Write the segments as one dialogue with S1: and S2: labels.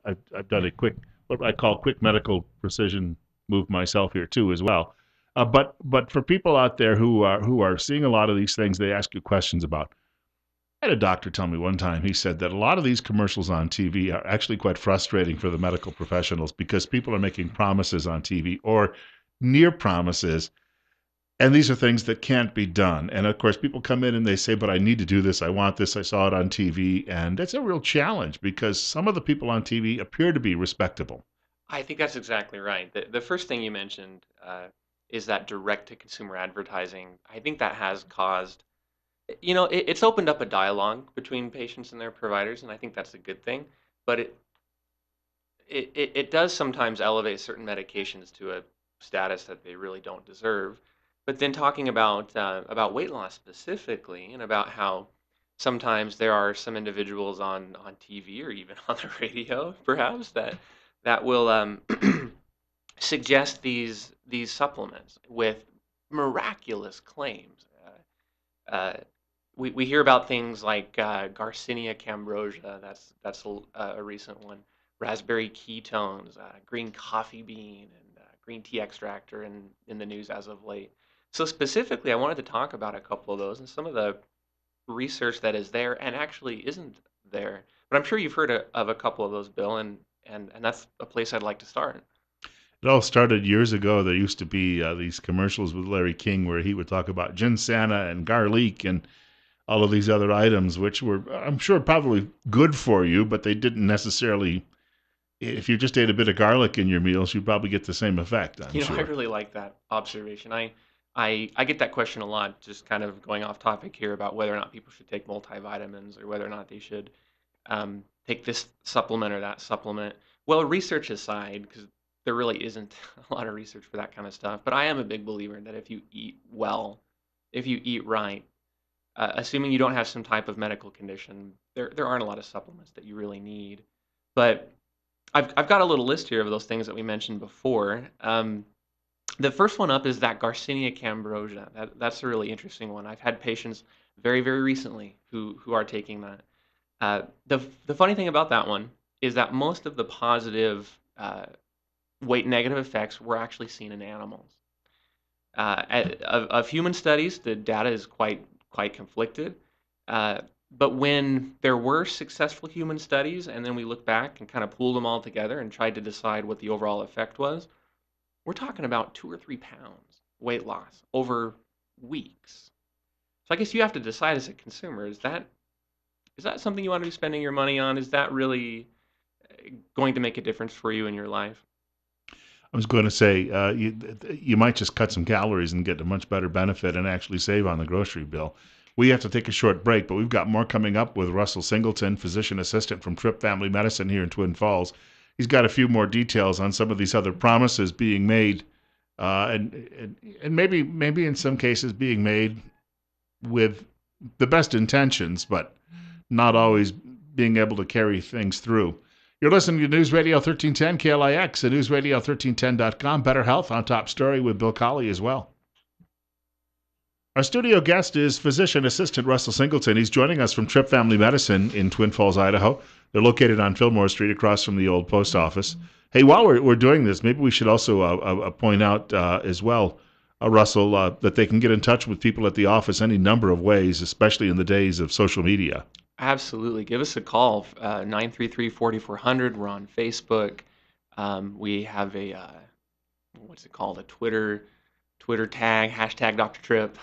S1: I've done a quick, what I call quick medical precision move myself here too as well. But for people out there who are seeing a lot of these things, they ask you questions about. I had a doctor tell me one time. He said that a lot of these commercials on TV are actually quite frustrating for the medical professionals because people are making promises on TV or near promises, and these are things that can't be done. And of course, people come in and they say, "But I need to do this. I want this. I saw it on TV," and that's a real challenge because some of the people on TV appear to be respectable.
S2: I think that's exactly right. The first thing you mentioned is that direct to consumer advertising. I think that has caused, it's opened up a dialogue between patients and their providers, and I think that's a good thing. But it does sometimes elevate certain medications to a status that they really don't deserve. But then talking about weight loss specifically, and about how sometimes there are some individuals on TV or even on the radio, perhaps that will suggest these supplements with miraculous claims. We hear about things like Garcinia cambrosia. That's a recent one. Raspberry ketones, green coffee bean, and green tea extract are in the news as of late. So specifically, I wanted to talk about a couple of those and some of the research that is there and actually isn't there. But I'm sure you've heard of a couple of those, Bill, and that's a place I'd like to start.
S1: It all started years ago. There used to be these commercials with Larry King where he would talk about ginsana and garlic and all of these other items, which were, I'm sure, probably good for you, but they didn't necessarily. If you just ate a bit of garlic in your meals, you'd probably get the same effect, I'm
S2: I
S1: sure.
S2: really like that observation. I get that question a lot, just kind of going off topic here about whether or not people should take multivitamins or whether or not they should take this supplement or that supplement. Well, research aside, because there really isn't a lot of research for that kind of stuff, but I am a big believer that if you eat well, if you eat right, assuming you don't have some type of medical condition, there aren't a lot of supplements that you really need. But I've got a little list here of those things that we mentioned before. The first one up is that Garcinia cambrosia. That's a really interesting one. I've had patients very, very recently who are taking that. The funny thing about that one is that most of the positive weight negative effects were actually seen in animals. Of human studies, the data is quite conflicted. But when there were successful human studies, and then we look back and kind of pooled them all together and tried to decide what the overall effect was, we're talking about 2 or 3 pounds weight loss over weeks. So I guess you have to decide as a consumer, is that something you want to be spending your money on? Is that really going to make a difference for you in your life?
S1: I was going to say, you might just cut some calories and get a much better benefit and actually save on the grocery bill. We have to take a short break, but we've got more coming up with Russell Singleton, physician assistant from Tripp Family Medicine here in Twin Falls. He's got a few more details on some of these other promises being made, and maybe in some cases being made with the best intentions, but not always being able to carry things through. You're listening to News Radio 1310 KLIX and newsradio1310.com. Better Health on Top Story with Bill Colley as well. Our studio guest is physician assistant Russell Singleton. He's joining us from Tripp Family Medicine in Twin Falls, Idaho. They're located on Fillmore Street across from the old post office. Hey, while we're doing this, maybe we should also point out as well, Russell, that they can get in touch with people at the office any number of ways, especially in the days of social media.
S2: Absolutely. Give us a call, 933-4400. We're on Facebook. We have what's it called? A Twitter tag, hashtag Dr. Tripp.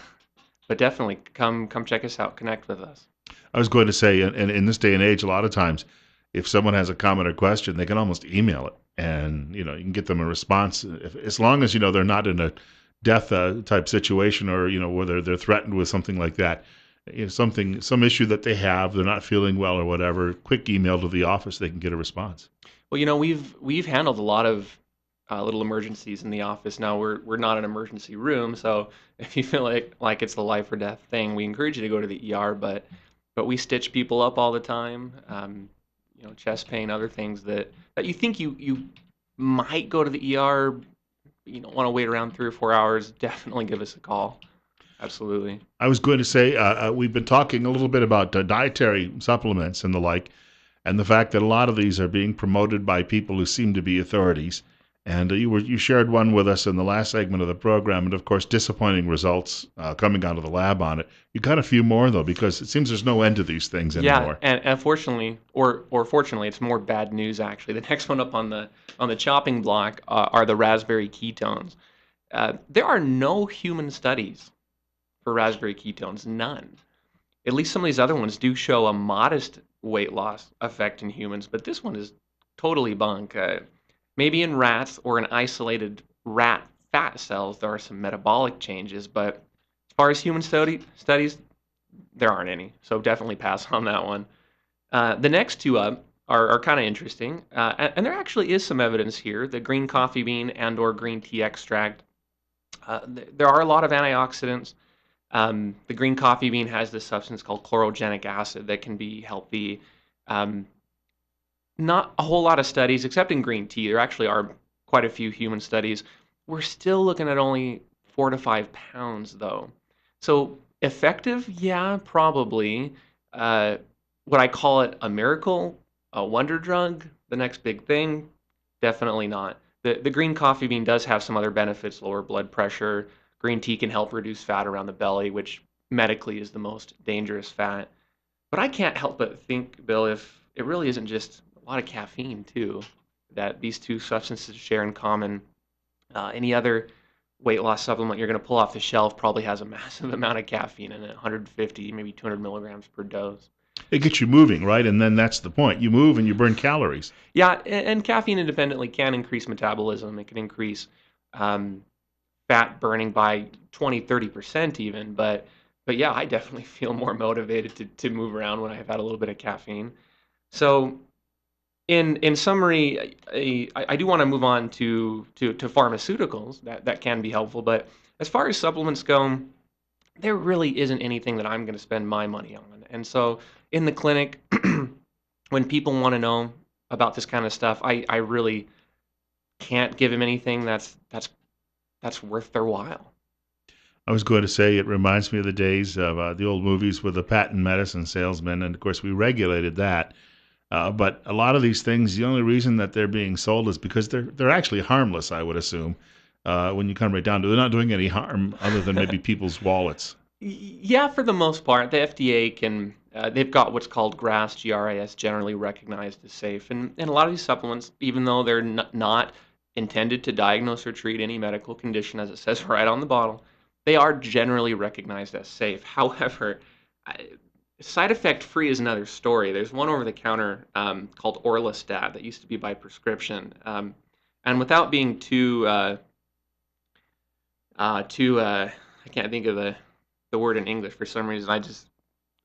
S2: But definitely come check us out. Connect with us.
S1: I was going to say, in this day and age, a lot of times, if someone has a comment or question, they can almost email it, and you can get them a response. As long as they're not in a death type situation, or whether they're threatened with something like that, some issue that they have, they're not feeling well or whatever. Quick email to the office, they can get a response.
S2: Well, we've handled a lot of little emergencies in the office. Now we're not an emergency room, so if you feel like it's the life or death thing, we encourage you to go to the ER. But we stitch people up all the time. Chest pain, other things that you think you might go to the ER. You don't want to wait around 3 or 4 hours. Definitely give us a call. Absolutely.
S1: I was going to say, we've been talking a little bit about dietary supplements and the like. and the fact that a lot of these are being promoted by people who seem to be authorities. And you shared one with us in the last segment of the program, and of course, disappointing results coming out of the lab on it. You got a few more though, because it seems there's no end to these things
S2: Yeah,
S1: anymore.
S2: and unfortunately, or fortunately, it's more bad news actually. The next one up on the chopping block are the raspberry ketones. There are no human studies for raspberry ketones, none. At least some of these other ones do show a modest weight loss effect in humans, but this one is totally bunk. Maybe in rats or in isolated rat fat cells, there are some metabolic changes, but as far as human studies, there aren't any. So definitely pass on that one. The next two up are kind of interesting, and there actually is some evidence here. The green coffee bean and/or green tea extract. There are a lot of antioxidants. The green coffee bean has this substance called chlorogenic acid that can be healthy. Um, Not a whole lot of studies, except in green tea. There actually are quite a few human studies. We're still looking at only 4 to 5 pounds, though. So effective, yeah, probably. Uh, would I call it a miracle, a wonder drug, the next big thing? Definitely not. The green coffee bean does have some other benefits, lower blood pressure. Green tea can help reduce fat around the belly, which medically is the most dangerous fat. But I can't help but think, Bill, if it really isn't just a lot of caffeine too, that these two substances share in common. Any other weight loss supplement you're going to pull off the shelf probably has a massive amount of caffeine in it, 150, maybe 200 milligrams per dose.
S1: It gets you moving, right? And then that's the point. You move and you burn calories.
S2: Yeah, and caffeine independently can increase metabolism. It can increase um, fat burning by 20, 30% even. But yeah, I definitely feel more motivated to move around when I've had a little bit of caffeine. So in summary, I do want to move on to pharmaceuticals that can be helpful. But as far as supplements go, there really isn't anything that I'm going to spend my money on. And so in the clinic, when people want to know about this kind of stuff, I really can't give them anything that's worth their while.
S1: I was going to say it reminds me of the days of the old movies with the patent medicine salesman, and of course we regulated that. But a lot of these things, the only reason that they're being sold is because they're actually harmless. I would assume when you come right down to it, they're not doing any harm other than maybe people's wallets.
S2: Yeah, for the most part, the FDA can. They've got what's called GRAS, generally recognized as safe, and a lot of these supplements, even though they're not intended to diagnose or treat any medical condition, as it says right on the bottle, they are generally recognized as safe. However, I, side effect free is another story. There's one over the counter called Orlistat that used to be by prescription, and without being I can't think of the word in English for some reason.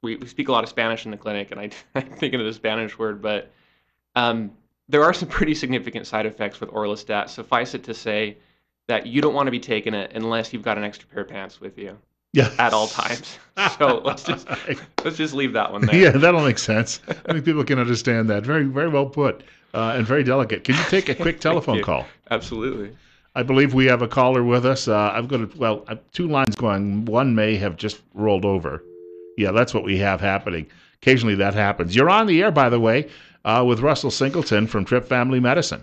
S2: We speak a lot of Spanish in the clinic, and I'm thinking of the Spanish word, but um, there are some pretty significant side effects with Orlistat. Suffice it to say that you don't want to be taking it unless you've got an extra pair of pants with you
S1: Yeah.
S2: at all times. So let's just leave that one there.
S1: Yeah, that'll make sense. I think people can understand that. Very, very well put, and very delicate. Can you take a quick
S2: Thank
S1: telephone
S2: you.
S1: call?
S2: Absolutely.
S1: I believe we have a caller with us. I've got two lines going. One may have just rolled over. Yeah, that's what we have happening. Occasionally that happens. You're on the air, by the way, with Russell Singleton from Tripp Family Medicine.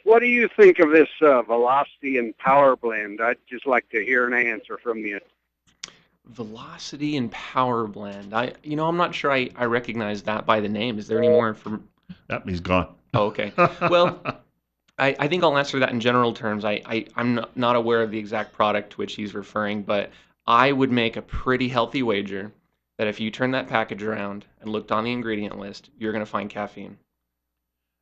S3: What do you think of this velocity and power blend? I'd just like to hear an answer from you.
S2: Velocity and power blend. I'm not sure I recognize that by the name. Is there any more information?
S1: Yep, he's gone.
S2: Oh, okay. Well, I think I'll answer that in general terms. I'm not aware of the exact product to which he's referring, but I would make a pretty healthy wager that if you turn that package around and looked on the ingredient list, you're going to find caffeine.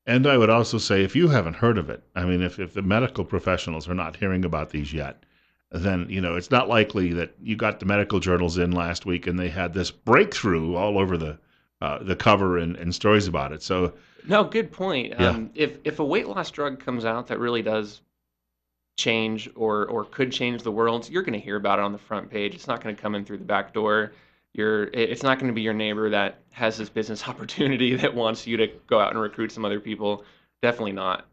S1: And I would also say, if you haven't heard of it, I mean, if the medical professionals are not hearing about these yet, then it's not likely that you got the medical journals in last week and they had this breakthrough all over the cover and stories about it. So
S2: No, good point.
S1: yeah,
S2: If a weight loss drug comes out that really does change or could change the world, you're going to hear about it on the front page. It's not going to come in through the back door. It's not going to be your neighbor that has this business opportunity that wants you to go out and recruit some other people. Definitely not.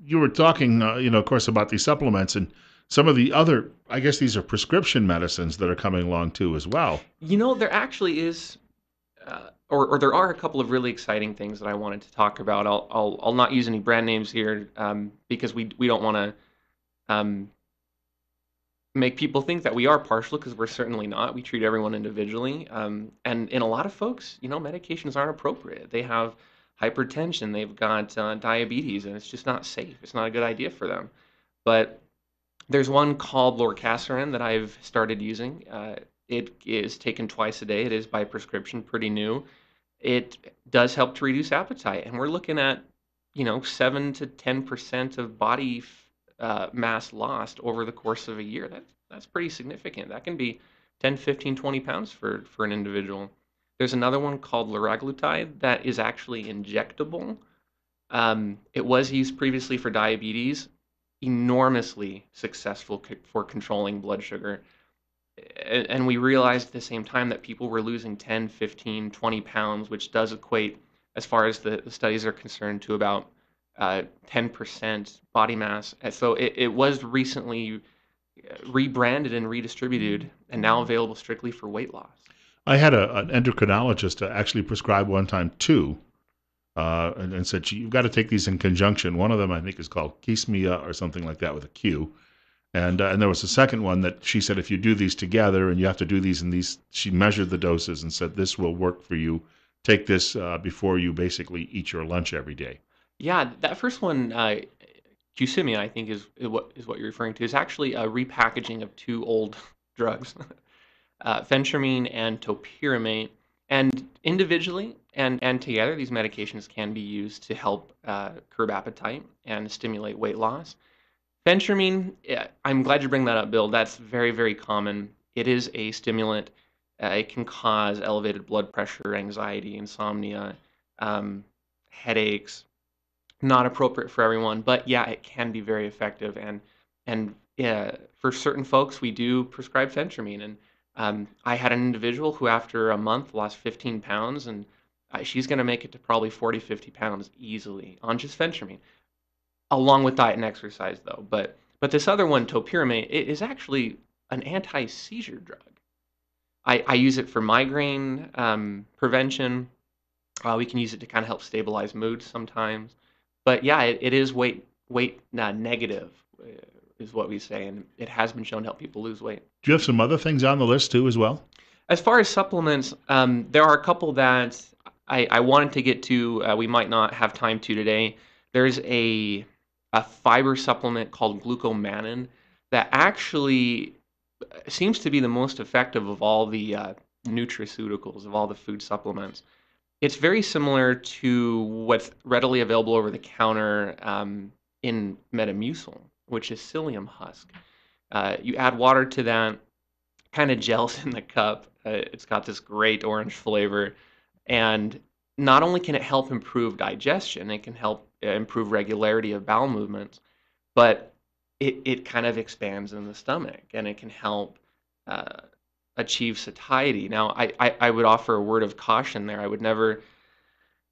S1: you were talking, of course, about these supplements and some of the other. I guess these are prescription medicines that are coming along too, as well.
S2: There actually is or there are a couple of really exciting things that I wanted to talk about. I'll not use any brand names here because we don't want to um, make people think that we are partial because we're certainly not. We treat everyone individually, and in a lot of folks, medications aren't appropriate. They have hypertension, they've got diabetes, and it's just not safe. It's not a good idea for them. But there's one called lorcaserin that I've started using. It is taken twice a day. It is by prescription, pretty new. It does help to reduce appetite, and we're looking at 7 to 10% of body mass lost over the course of a year. That's pretty significant. That can be 10, 15, 20 pounds for an individual. There's another one called liraglutide that is actually injectable. It was used previously for diabetes, enormously successful for controlling blood sugar. And we realized at the same time that people were losing 10, 15, 20 pounds, which does equate, as far as the studies are concerned, to about 10% body mass. And so it was recently rebranded and redistributed and now available strictly for weight loss.
S1: I had an endocrinologist actually prescribe one time two, and said, you've got to take these in conjunction. One of them, I think, is called Kismia or something like that with a Q. And there was a second one that she said, if you do these together and you have to do these in these, she measured the doses and said, this will work for you. Take this before you basically eat your lunch every day.
S2: Yeah, that first one, Qsymia, I think is what you're referring to, is actually a repackaging of two old drugs, phentermine and topiramate. And individually and together, these medications can be used to help curb appetite and stimulate weight loss. Phentermine, yeah, I'm glad you bring that up, Bill. That's very, very common. It is a stimulant. It can cause elevated blood pressure, anxiety, insomnia, um, headaches. Not appropriate for everyone, but yeah, it can be very effective. And yeah, for certain folks, we do prescribe phentermine. And I had an individual who, after a month, lost 15 pounds, and she's going to make it to probably 40, 50 pounds easily on just phentermine, along with diet and exercise, though. But this other one, topiramate, it is actually an anti-seizure drug. I use it for migraine prevention. We can use it to kind of help stabilize mood sometimes. But yeah, it is weight negative, is what we say, and it has been shown to help people lose weight.
S1: Do you have some other things on the list too as well?
S2: As far as supplements, there are a couple that I wanted to get to. We might not have time to today. There's a fiber supplement called glucomannan that actually seems to be the most effective of all the nutraceuticals, of all the food supplements. It's very similar to what's readily available over the counter in Metamucil, which is psyllium husk. You add water to that, kind of gels in the cup. It's got this great orange flavor, and not only can it help improve digestion, it can help improve regularity of bowel movements, but it kind of expands in the stomach, and it can help uh, achieve satiety. Now, I would offer a word of caution there. I would never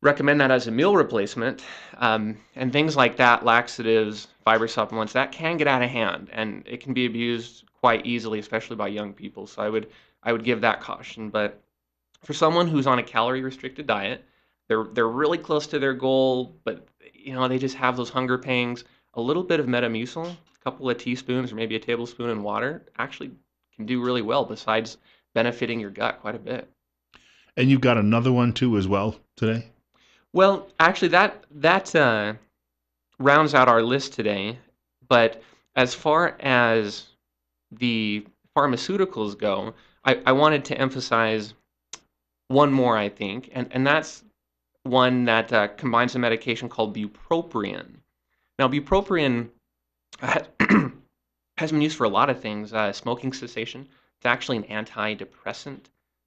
S2: recommend that as a meal replacement. And things like that, laxatives, fiber supplements, that can get out of hand, and it can be abused quite easily, especially by young people. So I would give that caution. But for someone who's on a calorie restricted diet, they're really close to their goal, but they just have those hunger pangs. A little bit of Metamucil, a couple of teaspoons or maybe a tablespoon in water, actually can do really well. Besides benefiting your gut quite a bit.
S1: And you've got another one too as well today?
S2: Well, actually, that rounds out our list today. But as far as the pharmaceuticals go, I wanted to emphasize one more, I think, and that's one that combines a medication called bupropion. Now, bupropion has been used for a lot of things. Smoking cessation. It's actually an antidepressant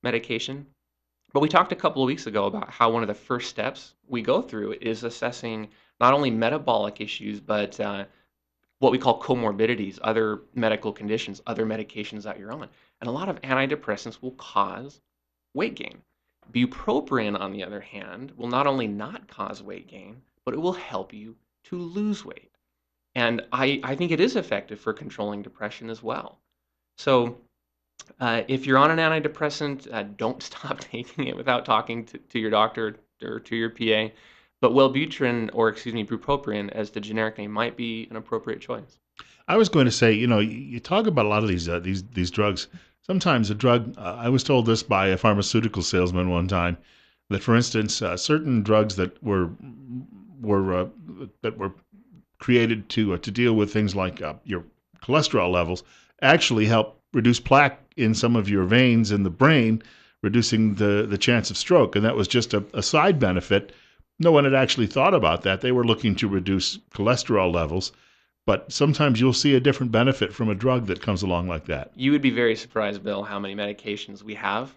S2: medication. But we talked a couple of weeks ago about how one of the first steps we go through is assessing not only metabolic issues, but what we call comorbidities, other medical conditions, other medications that you're on. And a lot of antidepressants will cause weight gain. Bupropion, on the other hand, will not only not cause weight gain, but it will help you to lose weight. And I think it is effective for controlling depression as well. So If you're on an antidepressant, don't stop taking it without talking to your doctor or to your PA. But Wellbutrin, or excuse me, bupropion, as the generic name, might be an appropriate choice.
S1: I was going to say, you talk about a lot of these drugs. Sometimes a drug, I was told this by a pharmaceutical salesman one time, that for instance, certain drugs were that were created to deal with things like your cholesterol levels actually help reduce plaque in some of your veins in the brain, reducing the chance of stroke. And that was just a side benefit. No one had actually thought about that. They were looking to reduce cholesterol levels, but sometimes you'll see a different benefit from a drug that comes along like that.
S2: You would be very surprised, Bill, how many medications we have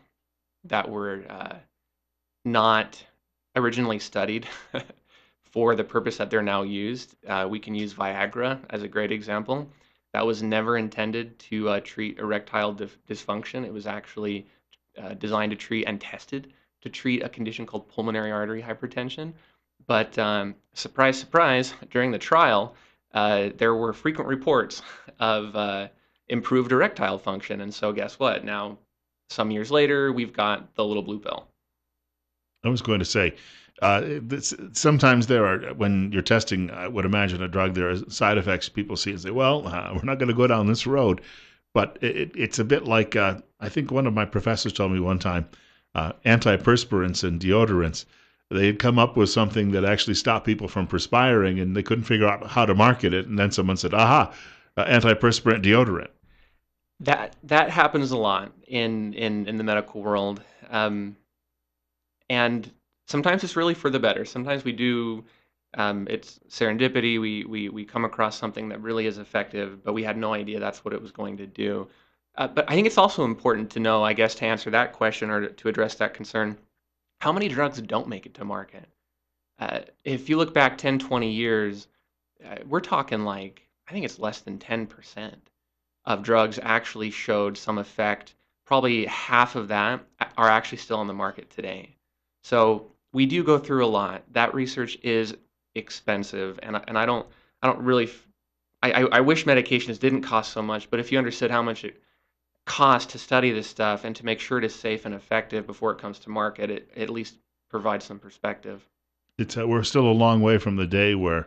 S2: that were not originally studied for the purpose that they're now used. We can use Viagra as a great example. That was never intended to treat erectile dysfunction. It was actually designed to treat and tested to treat a condition called pulmonary artery hypertension. But surprise, surprise, during the trial, there were frequent reports of improved erectile function. And so, guess what? Now, some years later, we've got the little blue pill.
S1: I was going to say, sometimes there are, when you're testing, I would imagine a drug, there are side effects people see and say, well, we're not going to go down this road. But it's a bit like, I think one of my professors told me one time, antiperspirants and deodorants. They had come up with something that actually stopped people from perspiring, and they couldn't figure out how to market it. And then someone said, aha, antiperspirant deodorant.
S2: That happens a lot in the medical world. And sometimes it's really for the better. Sometimes we do, it's serendipity. We come across something that really is effective, but we had no idea that's what it was going to do. But I think it's also important to know, I guess, to answer that question or to address that concern, how many drugs don't make it to market? If you look back 10, 20 years, we're talking like, I think it's less than 10% of drugs actually showed some effect. Probably half of that are actually still on the market today. So we do go through a lot. That research is expensive, and I don't really. I wish medications didn't cost so much, but if you understood how much it costs to study this stuff and to make sure it is safe and effective before it comes to market, it at least provides some perspective.
S1: It's we're still a long way from the day where,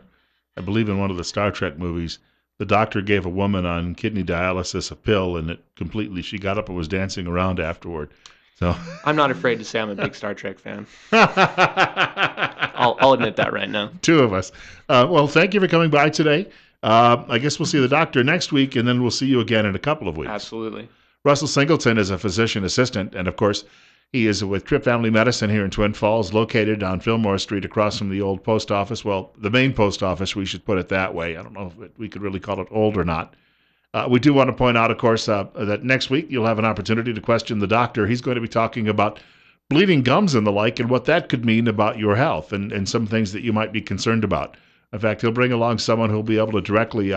S1: I believe in one of the Star Trek movies, the doctor gave a woman on kidney dialysis a pill, and it completely. She got up and was dancing around afterward. So
S2: I'm not afraid to say I'm a big Star Trek fan. I'll admit that right now.
S1: Two of us. Well, thank you for coming by today. I guess we'll see the doctor next week, and then we'll see you again in a couple of weeks.
S2: Absolutely.
S1: Russell Singleton is a physician assistant, and of course, he is with Tripp Family Medicine here in Twin Falls, located on Fillmore Street across from the old post office. Well, the main post office, we should put it that way. I don't know if we could really call it old or not. We do want to point out, of course, that next week you'll have an opportunity to question the doctor. He's going to be talking about bleeding gums and the like and what that could mean about your health and some things that you might be concerned about. In fact, he'll bring along someone who'll be able to directly,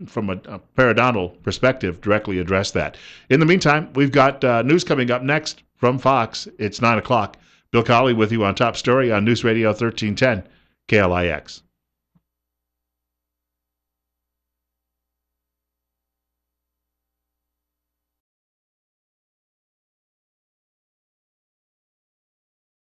S1: from a periodontal perspective, directly address that. In the meantime, we've got news coming up next from Fox. It's 9 o'clock. Bill Colley with you on Top Story on News Radio 1310 KLIX.